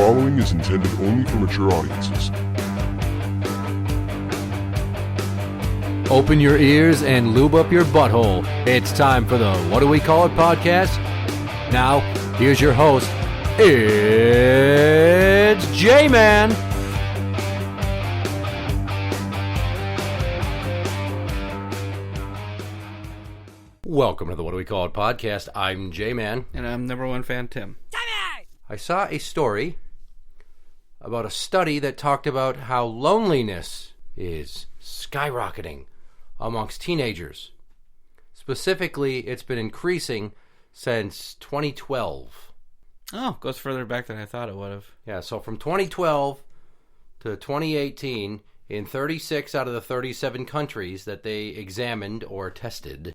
following is intended only for mature audiences. Open your ears and lube up your butthole. It's time for the What Do We Call It podcast. Now, here's your host. It's Jmann. Welcome to the What Do We Call It podcast. I'm Jmann. And I'm number one fan, Tim. I saw a story about a study that talked about how loneliness is skyrocketing amongst teenagers. Specifically, it's been increasing since 2012. Oh, goes further back than I thought it would have. Yeah, so from 2012 to 2018, in 36 out of the 37 countries that they examined or tested,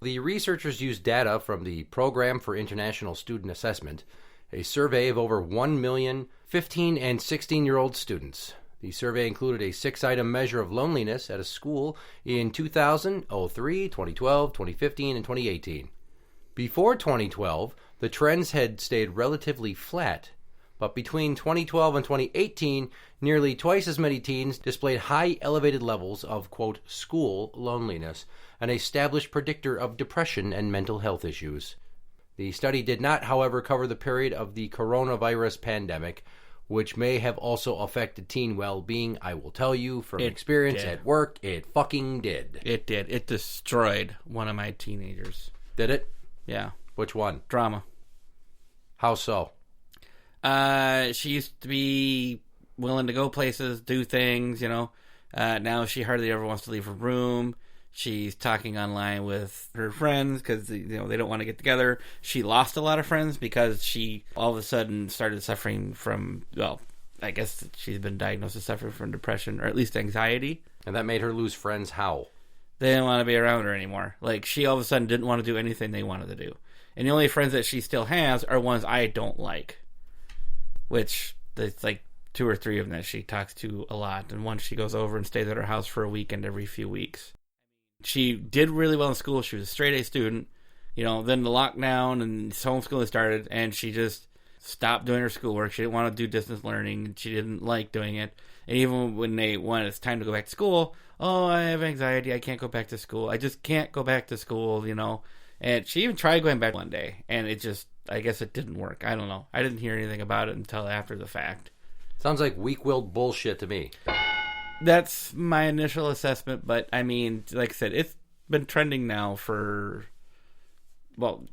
the researchers used data from the Program for International Student Assessment, a survey of over 1 million 15 and 16-year-old students. The survey included a 6-item measure of loneliness at a school in 2000, 03, 2012, 2015, and 2018. Before 2012, the trends had stayed relatively flat, but between 2012 and 2018, nearly twice as many teens displayed high elevated levels of, quote, school loneliness, an established predictor of depression and mental health issues. The study did not, however, cover the period of the coronavirus pandemic, which may have also affected teen well-being. I will tell you from experience at work, it fucking did. It did. It destroyed one of my teenagers. Did it? Yeah. Which one? Drama. How so? She used to be willing to go places, do things, now she hardly ever wants to leave her room. She's talking online with her friends because they don't want to get together. She lost a lot of friends because she all of a sudden started suffering from, I guess she's been diagnosed as suffering from depression or at least anxiety. And that made her lose friends how? They didn't want to be around her anymore. Like, she all of a sudden didn't want to do anything they wanted to do. And the only friends that she still has are ones I don't like. Which, there's like 2 or 3 of them that she talks to a lot. And once she goes over and stays at her house for a weekend every few weeks. She did really well in school. She was a straight-A student. Then the lockdown and homeschooling started, and she just stopped doing her schoolwork. She didn't want to do distance learning. She didn't like doing it. And even when it's time to go back to school, I have anxiety. I can't go back to school. I just can't go back to school, And she even tried going back one day, and I guess it didn't work. I don't know. I didn't hear anything about it until after the fact. Sounds like weak-willed bullshit to me. That's my initial assessment, but I mean, like I said, it's been trending now for,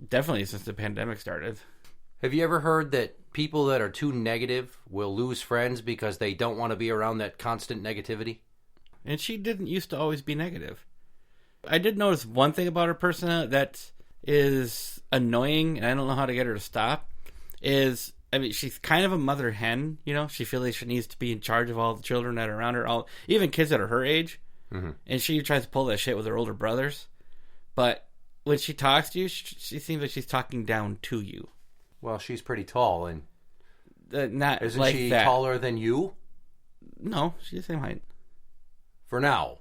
definitely since the pandemic started. Have you ever heard that people that are too negative will lose friends because they don't want to be around that constant negativity? And she didn't used to always be negative. I did notice one thing about her persona that is annoying, and I don't know how to get her to stop, she's kind of a mother hen, She feels like she needs to be in charge of all the children that are around her, even kids that are her age. Mm-hmm. And she tries to pull that shit with her older brothers. But when she talks to you, she seems like she's talking down to you. Well, she's pretty tall, and not isn't like she that. Taller than you? No, she's the same height. For now.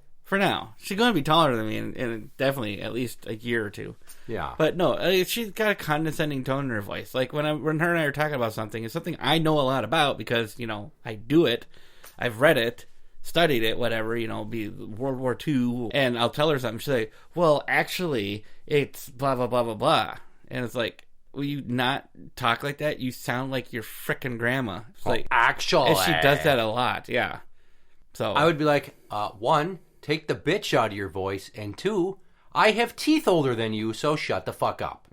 She's going to be taller than me in definitely at least a year or two. Yeah. But no, she's got a condescending tone in her voice. Like when her and I are talking about something, it's something I know a lot about because, I do it. I've read it, studied it, whatever, be World War II. And I'll tell her something. She'll say, well, actually, it's blah, blah, blah, blah, blah. And it's like, will you not talk like that? You sound like your frickin' grandma. It's actually. And she does that a lot, yeah. So I would be like, 1, take the bitch out of your voice, and 2, I have teeth older than you, so shut the fuck up.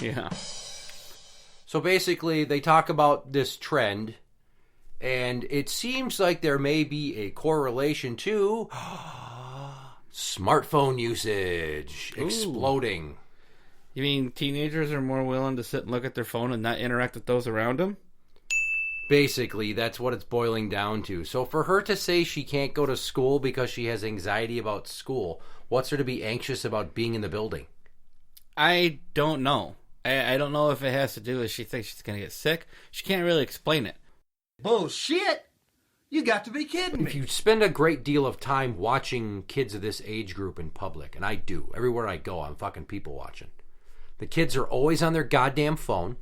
Yeah. So basically, they talk about this trend, and it seems like there may be a correlation to smartphone usage exploding. You mean teenagers are more willing to sit and look at their phone and not interact with those around them? Basically, that's what it's boiling down to. So for her to say she can't go to school because she has anxiety about school, what's her to be anxious about being in the building? I don't know. I don't know if it has to do with she thinks she's going to get sick. She can't really explain it. Bullshit! You got to be kidding me. If you spend a great deal of time watching kids of this age group in public, and I do, everywhere I go, I'm fucking people watching. The kids are always on their goddamn phone.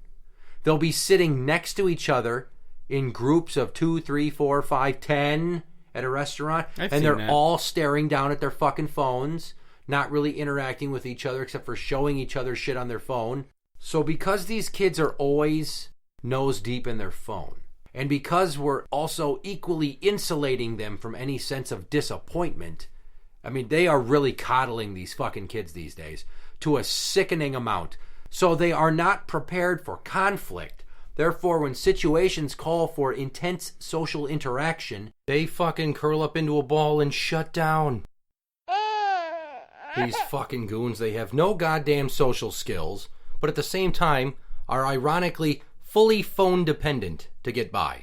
They'll be sitting next to each other in groups of 2, 3, 4, 5, 10 at a restaurant, I've and seen they're that. all staring down at their fucking phones, not really interacting with each other except for showing each other shit on their phone. So because these kids are always nose deep in their phone, and because we're also equally insulating them from any sense of disappointment, I mean, they are really coddling these fucking kids these days to a sickening amount. So they are not prepared for conflict. Therefore, when situations call for intense social interaction, they fucking curl up into a ball and shut down. These fucking goons, they have no goddamn social skills, but at the same time are ironically fully phone dependent to get by.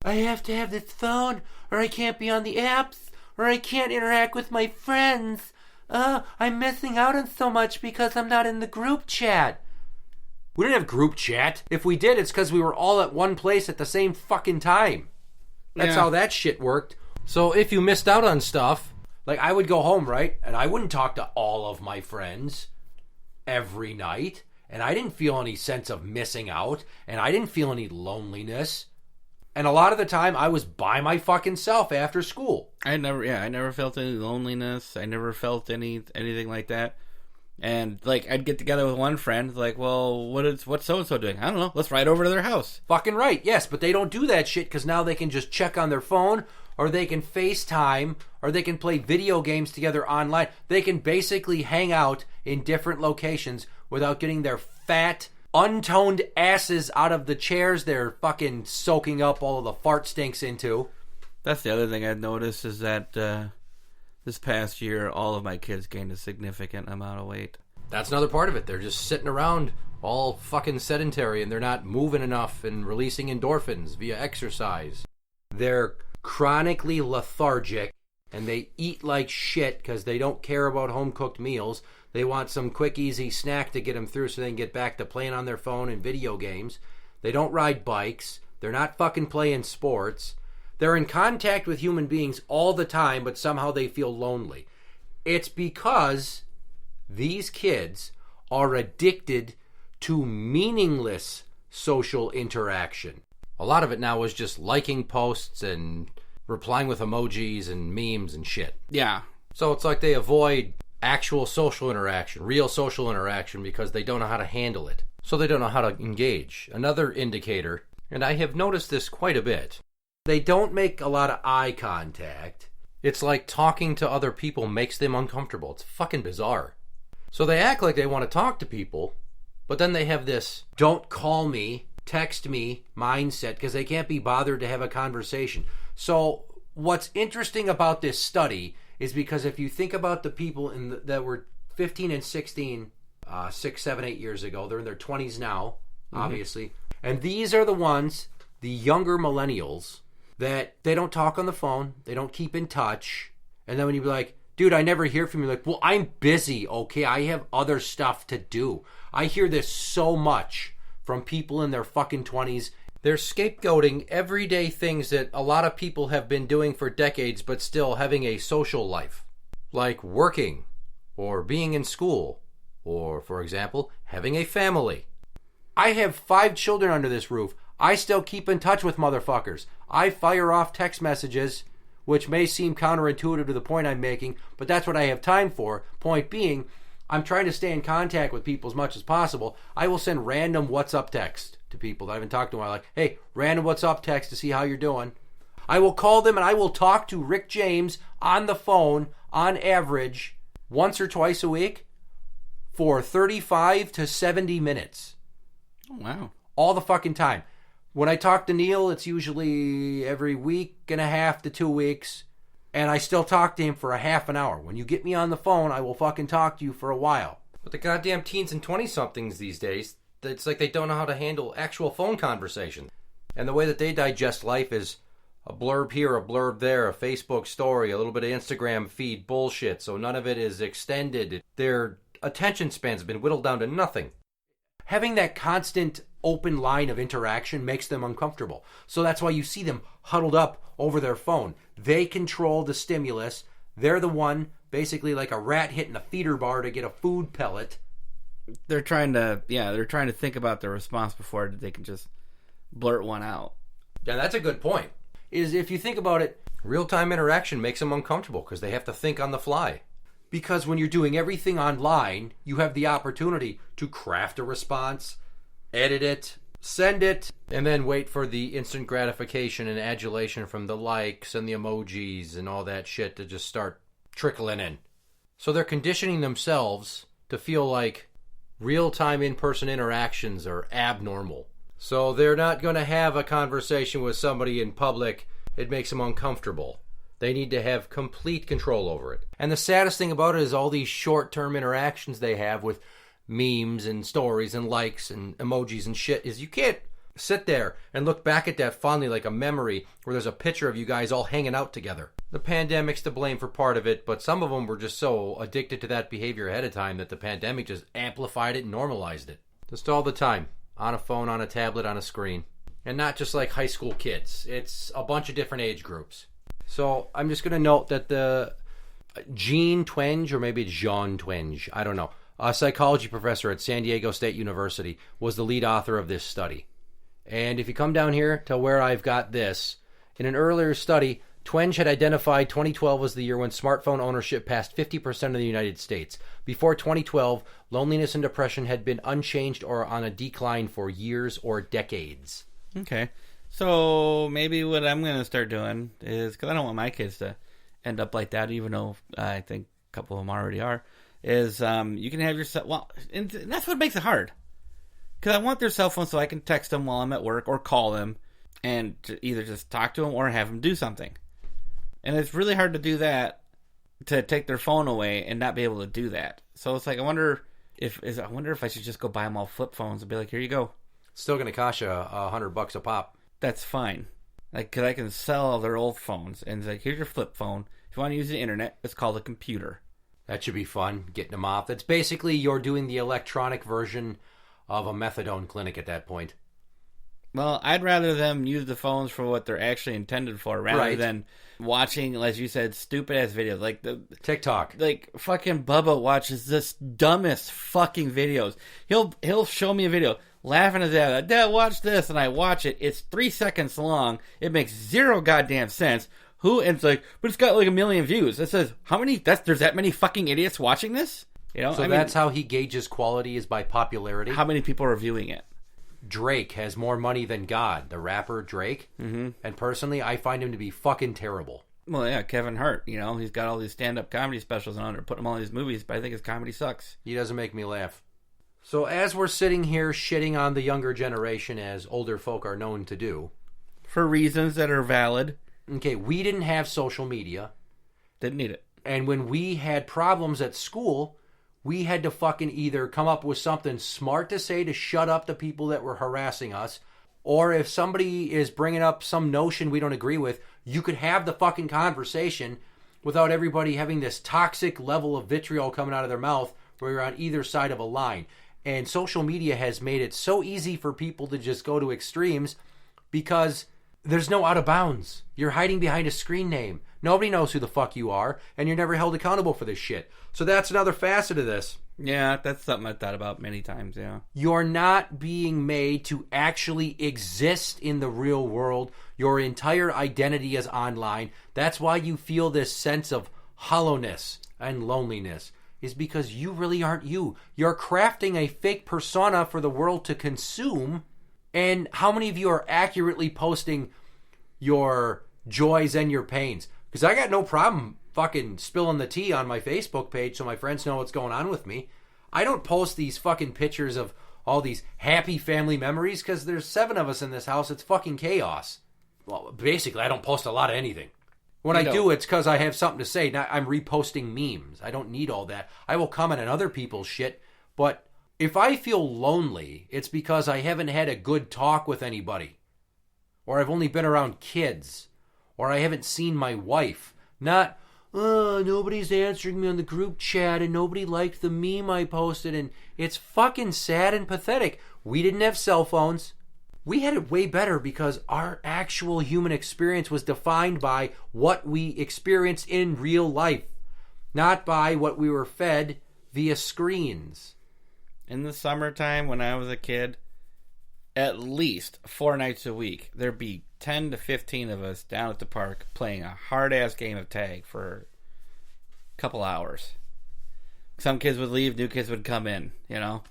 I have to have this phone, or I can't be on the apps, or I can't interact with my friends. I'm missing out on so much because I'm not in the group chat. We didn't have group chat. If we did, it's because we were all at one place at the same fucking time. That's how that shit worked. So if you missed out on stuff, like I would go home, right? And I wouldn't talk to all of my friends every night. And I didn't feel any sense of missing out. And I didn't feel any loneliness. And a lot of the time, I was by my fucking self after school. I never felt any loneliness. I never felt anything like that. And like, I'd get together with one friend, like, well, what's so and so doing? I don't know. Let's ride over to their house. Fucking right, yes, but they don't do that shit because now they can just check on their phone, or they can FaceTime, or they can play video games together online. They can basically hang out in different locations without getting their fat, untoned asses out of the chairs they're fucking soaking up all of the fart stinks into. That's the other thing I've noticed is that this past year, all of my kids gained a significant amount of weight. That's another part of it. They're just sitting around all fucking sedentary, and they're not moving enough and releasing endorphins via exercise. They're chronically lethargic, and they eat like shit because they don't care about home-cooked meals. They want some quick, easy snack to get them through so they can get back to playing on their phone and video games. They don't ride bikes. They're not fucking playing sports. They're in contact with human beings all the time, but somehow they feel lonely. It's because these kids are addicted to meaningless social interaction. A lot of it now is just liking posts and replying with emojis and memes and shit. Yeah. So it's like they avoid actual social interaction, real social interaction, because they don't know how to handle it. So they don't know how to engage. Another indicator, and I have noticed this quite a bit, they don't make a lot of eye contact. It's like talking to other people makes them uncomfortable. It's fucking bizarre. So they act like they want to talk to people, but then they have this don't call me, text me mindset because they can't be bothered to have a conversation. So what's interesting about this study is because if you think about the people that were 15 and 16, 6, 7, 8 years ago, they're in their 20s now, obviously. And these are the ones, the younger millennials, that they don't talk on the phone, they don't keep in touch, and then when you be like, dude, I never hear from you, like, well, I'm busy, okay? I have other stuff to do. I hear this so much from people in their fucking 20s. They're scapegoating everyday things that a lot of people have been doing for decades, but still having a social life, like working, or being in school, or, for example, having a family. I have 5 children under this roof. I still keep in touch with motherfuckers. I fire off text messages, which may seem counterintuitive to the point I'm making, but that's what I have time for. Point being, I'm trying to stay in contact with people as much as possible. I will send random what's up text to people that I haven't talked to in a while. Like, hey, random what's up text to see how you're doing. I will call them and I will talk to Rick James on the phone on average once or twice a week for 35 to 70 minutes. Oh, wow. All the fucking time. When I talk to Neil, it's usually every week and a half to 2 weeks. And I still talk to him for a half an hour. When you get me on the phone, I will fucking talk to you for a while. But the goddamn teens and 20-somethings these days, it's like they don't know how to handle actual phone conversations. And the way that they digest life is a blurb here, a blurb there, a Facebook story, a little bit of Instagram feed bullshit, so none of it is extended. Their attention spans have been whittled down to nothing. Having that constant open line of interaction makes them uncomfortable. So that's why you see them huddled up over their phone. They control the stimulus. They're the one, basically like a rat hitting a feeder bar to get a food pellet. They're trying to think about their response before they can just blurt one out. Yeah, that's a good point. Is if you think about it, real-time interaction makes them uncomfortable because they have to think on the fly. Because when you're doing everything online, you have the opportunity to craft a response, edit it, send it, and then wait for the instant gratification and adulation from the likes and the emojis and all that shit to just start trickling in. So they're conditioning themselves to feel like real-time in-person interactions are abnormal. So they're not going to have a conversation with somebody in public. It makes them uncomfortable. They need to have complete control over it. And the saddest thing about it is all these short-term interactions they have with memes and stories and likes and emojis and shit is you can't sit there and look back at that fondly like a memory where there's a picture of you guys all hanging out together. The pandemic's to blame for part of it, but some of them were just so addicted to that behavior ahead of time that the pandemic just amplified it and normalized it. Just all the time. On a phone, on a tablet, on a screen. And not just like high school kids. It's a bunch of different age groups. So I'm just going to note that the Jean Twenge, or maybe Jean Twenge, I don't know, a psychology professor at San Diego State University, was the lead author of this study. And if you come down here to where I've got this, in an earlier study, Twenge had identified 2012 as the year when smartphone ownership passed 50% of the United States. Before 2012, loneliness and depression had been unchanged or on a decline for years or decades. Okay. So maybe what I'm going to start doing is, because I don't want my kids to end up like that, even though I think a couple of them already are, is you can have your and that's what makes it hard. Because I want their cell phone so I can text them while I'm at work or call them and to either just talk to them or have them do something. And it's really hard to do that, to take their phone away and not be able to do that. So it's like, I wonder if I should just go buy them all flip phones and be like, here you go. Still going to cost you $100 a pop. That's fine. Like, because I can sell their old phones and it's like, here's your flip phone. If you want to use the internet, it's called a computer. That should be fun, getting them off. That's basically you're doing the electronic version of a methadone clinic at that point. Well, I'd rather them use the phones for what they're actually intended for, rather than watching, as you said, stupid-ass videos. Like the TikTok. Like, fucking Bubba watches this dumbest fucking videos. He'll show me a video, laughing at that. Dad, watch this, and I watch it. It's 3 seconds long. It makes zero goddamn sense. And it's like, but it's got like 1 million views. It says, there's that many fucking idiots watching this? You know, so that's how he gauges quality, is by popularity. How many people are viewing it? Drake has more money than God, the rapper Drake. Mm-hmm. And personally, I find him to be fucking terrible. Well, yeah, Kevin Hart, he's got all these stand-up comedy specials and they're putting him all these movies, but I think his comedy sucks. He doesn't make me laugh. So as we're sitting here shitting on the younger generation, as older folk are known to do. For reasons that are valid. Okay, we didn't have social media. Didn't need it. And when we had problems at school, we had to fucking either come up with something smart to say to shut up the people that were harassing us, or if somebody is bringing up some notion we don't agree with, you could have the fucking conversation without everybody having this toxic level of vitriol coming out of their mouth where you're on either side of a line. And social media has made it so easy for people to just go to extremes because there's no out of bounds. You're hiding behind a screen name. Nobody knows who the fuck you are, and you're never held accountable for this shit. So that's another facet of this. Yeah, that's something I've thought about many times, yeah. You're not being made to actually exist in the real world. Your entire identity is online. That's why you feel this sense of hollowness and loneliness, is because you really aren't you. You're crafting a fake persona for the world to consume. And how many of you are accurately posting your joys and your pains? Because I got no problem fucking spilling the tea on my Facebook page so my friends know what's going on with me. I don't post these fucking pictures of all these happy family memories because there's 7 of us in this house. It's fucking chaos. Well, basically, I don't post a lot of anything. When I do, it's because I have something to say. Not, I'm reposting memes. I don't need all that. I will comment on other people's shit, but if I feel lonely, it's because I haven't had a good talk with anybody. Or I've only been around kids. Or I haven't seen my wife. Not, nobody's answering me on the group chat and nobody liked the meme I posted. And it's fucking sad and pathetic. We didn't have cell phones. We had it way better because our actual human experience was defined by what we experienced in real life. Not by what we were fed via screens. In the summertime, when I was a kid, at least 4 nights a week, there'd be 10 to 15 of us down at the park playing a hard-ass game of tag for a couple hours. Some kids would leave, new kids would come in, you know?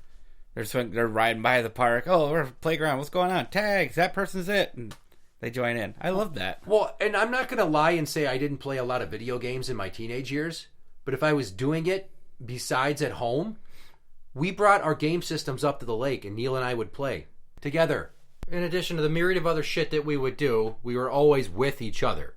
They're riding by the park. Oh, we're at the playground. What's going on? Tags. That person's it. And they join in. I love that. Well, and I'm not going to lie and say I didn't play a lot of video games in my teenage years, but if I was doing it besides at home, we brought our game systems up to the lake and Neil and I would play together. In addition to the myriad of other shit that we would do, we were always with each other.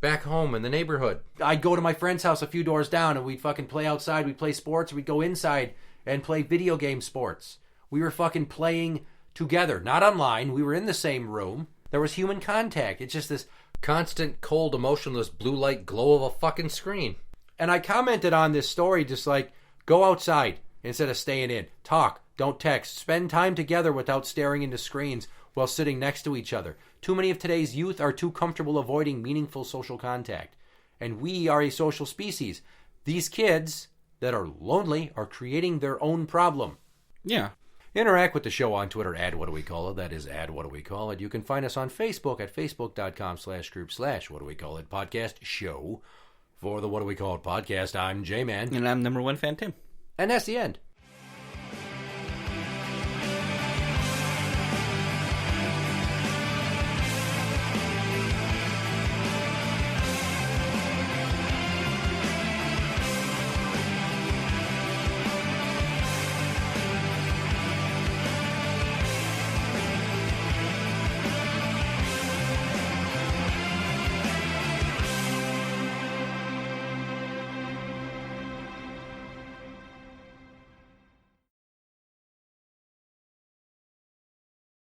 Back home in the neighborhood. I'd go to my friend's house a few doors down and we'd fucking play outside. We'd play sports. We'd go inside and play video game sports. We were fucking playing together, not online. We were in the same room. There was human contact. It's just this constant, cold, emotionless blue light glow of a fucking screen. And I commented on this story just like, go outside instead of staying in. Talk, don't text. Spend time together without staring into screens while sitting next to each other. Too many of today's youth are too comfortable avoiding meaningful social contact. And we are a social species. These kids that are lonely are creating their own problem. Yeah. Interact with the show on Twitter, @whatdowecallit. That is @whatdowecallit. You can find us on Facebook at facebook.com/group/whatdowecallit podcast show. For the What Do We Call It podcast, I'm Jmann. And I'm number one fan, Tim. And that's the end.